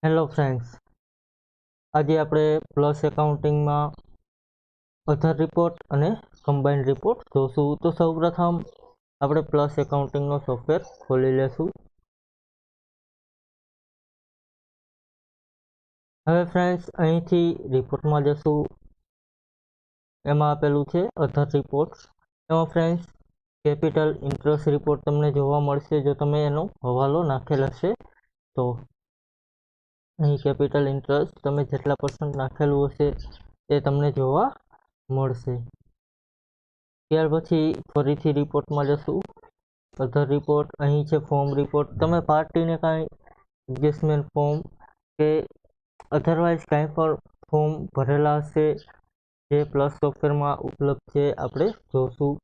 Hello friends, આજે આપણે plus એકાઉન્ટિંગમાં અધર report અને કમ્બાઇન્ડ રિપોર્ટ જોશું. તો સૌપ્રથમ આપણે પ્લસ એકાઉન્ટિંગનો સોફ્ટવેર ખોલી લેશું. હવે ફ્રેન્ડ્સ, અહીંથી રિપોર્ટમાં જશું. એમાં આપેલું છે અધર રિપોર્ટ્સ. એમાં ફ્રેન્ડ્સ કેપિટલ ઇન્ટરેસ્ટ રિપોર્ટ તમને જોવા મળશે જો તમે એનો હવાલો નાખેલ હશે તો. અહીં કેપિટલ ઇન્ટરેસ્ટ તમે જેટલા પર્સન્ટ નાખેલું હશે એ તમને જોવા મળશે. ત્યાર પછી ફરીથી રિપોર્ટમાં જશું. અધર રિપોર્ટ અહીં છે ફોર્મ રિપોર્ટ. તમે પાર્ટીને કાંઈ એડજસ્ટમેન્ટ ફોર્મ કે અધરવાઇઝ કાંઈ પણ ફોર્મ ભરેલા હશે જે પ્લસ સોફ્ટવેરમાં ઉપલબ્ધ છે આપણે જોશું.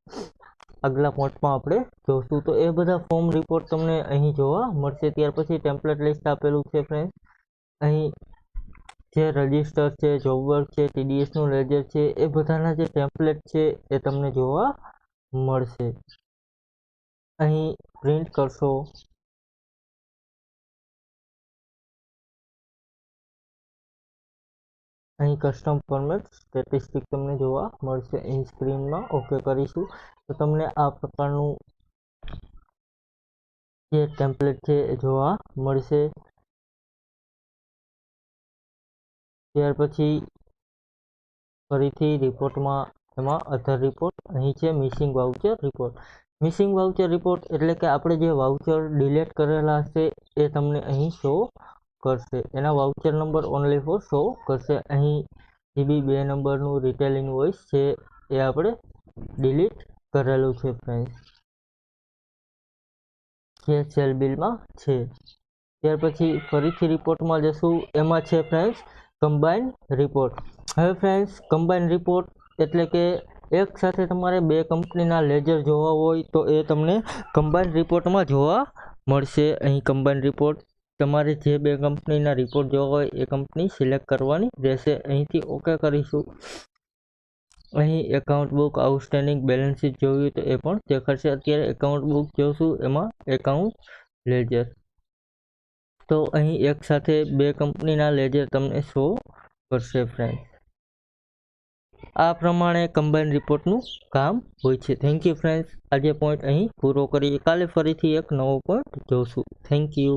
આગલા પોઈન્ટમાં આપણે જોશું તો એ બધા ફોર્મ રિપોર્ટ તમને અહીં જોવા મળશે. ત્યાર પછી ટેમ્પલેટ લિસ્ટ આપેલું છે ફ્રેન્ડ. અહીં જે રજિસ્ટર છે, જોબ વર્ક છે, ટીડીએસનું લેજર છે, એ બધાના જે ટેમ્પલેટ છે એ તમને જોવા મળશે. અહીં પ્રિન્ટ કરશો અહીં કસ્ટમ ફોર્મેટ સ્ટેટિસ્ટિક તમને જોવા મળશે. અહીં સ્ક્રીનમાં ઓકે કરીશું તો તમને આ પ્રકારનું જે ટેમ્પલેટ છે એ જોવા મળશે. ત્યાર પછી ફરીથી રિપોર્ટમાં એમાં અધર રિપોર્ટ અહીં છે missing voucher report. Missing voucher report એટલે કે આપણે જે વાઉચર ડિલીટ કરેલા હશે એ તમને અહીં શો કરશે. એના voucher number only four show કરશે. અહીં જીબી 2 નંબરનું રિટેલ ઇનવોઇસ છે એ આપણે ડિલીટ કરેલું છે ફ્રેન્ડ્સ, જે સેલ બિલમાં છે. ત્યાર પછી ફરીથી રિપોર્ટમાં જશું. એમાં છે ફ્રેન્ડ્સ કમ્બાઇન્ડ રિપોર્ટ. હવે ફ્રેન્ડ્સ કમ્બાઇન્ડ રિપોર્ટ એટલે કે એક સાથે તમારે બે કંપનીના લેજર જોવા હોય તો એ તમને કમ્બાઇન્ડ રિપોર્ટમાં જોવા મળશે. અહીં કમ્બાઇન્ડ રિપોર્ટ તમારે જે બે કંપનીના રિપોર્ટ જોવા હોય એ કંપની સિલેક્ટ કરવાની રહેશે. અહીંથી ઓકે કરીશું. અહીં account book, outstanding, balance sheet જોયું તો એ પણ દેખાડશે. અત્યારે એકાઉન્ટ બુક જોશું, એમાં એકાઉન્ટ લેજર. તો અહીં એક સાથે બે કંપનીના લેજર તમને શો કરશે ફ્રેન્ડ. આ પ્રમાણે કમ્બાઇન્ડ રિપોર્ટનું કામ હોય છે. Thank you friends. આજે પોઈન્ટ અહીં પૂરો કરીએ. કાલે ફરીથી એક નવો પોઈન્ટ જોશું. Thank you.